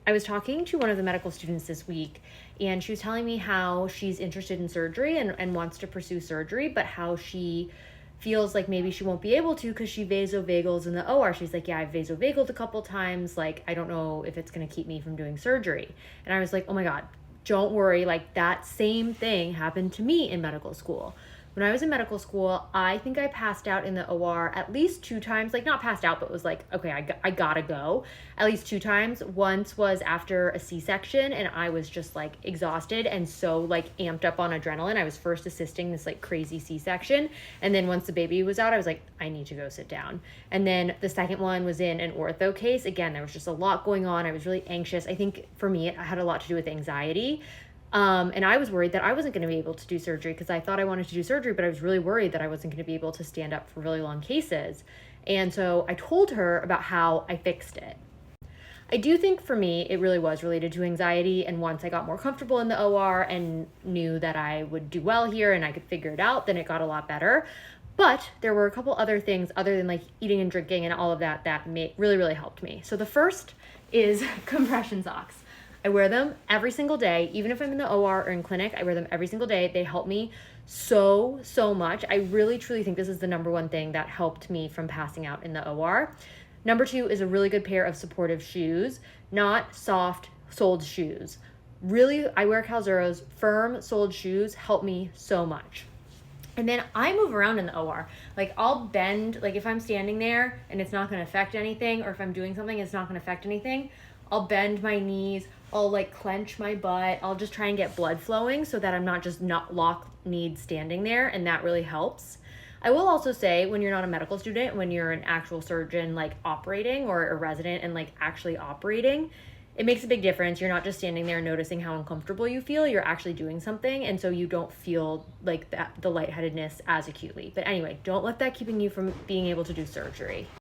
I was talking to one of the medical students this week, and she was telling me how she's interested in surgery and wants to pursue surgery, but how she feels like maybe she won't be able to because she vasovagals in the OR. She's like, yeah, I've vasovagaled a couple times. Like, I don't know if it's going to keep me from doing surgery. And I was like, oh my God, don't worry. Like, that same thing happened to me in medical school. When I was in medical school, I think I passed out in the OR at least 2 times. Like, not passed out, but was like, okay, I gotta go at least 2 times. Once was after a C-section, and I was just like exhausted and so like amped up on adrenaline. I was first assisting this like crazy C-section. And then once the baby was out, I was like, I need to go sit down. And then the second one was in an ortho case. Again, there was just a lot going on. I was really anxious. I think for me, it had a lot to do with anxiety. And I was worried that I wasn't going to be able to do surgery because I thought I wanted to do surgery, but I was really worried that I wasn't going to be able to stand up for really long cases. And so I told her about how I fixed it. I do think for me, it really was related to anxiety. And once I got more comfortable in the OR and knew that I would do well here and I could figure it out, then it got a lot better. But there were a couple other things other than like eating and drinking and all of that that really, really helped me. So the first is compression socks. I wear them every single day, even if I'm in the OR or in clinic. I wear them every single day. They help me so much. I really, truly think this is the number one thing that helped me from passing out in the OR. Number two is a really good pair of supportive shoes, not soft soled shoes. Really, I wear Calzeros. Firm soled shoes help me so much. And then I move around in the OR. Like, I'll bend, like if I'm standing there and it's not going to affect anything, or if I'm doing something it's not going to affect anything, I'll bend my knees, I'll like clench my butt, I'll just try and get blood flowing so that I'm not just not lock-kneed standing there, and that really helps. I will also say, when you're not a medical student, when you're an actual surgeon like operating, or a resident and like actually operating, it makes a big difference. You're not just standing there noticing how uncomfortable you feel, you're actually doing something, and so you don't feel like that, the lightheadedness as acutely. But anyway, don't let that keeping you from being able to do surgery.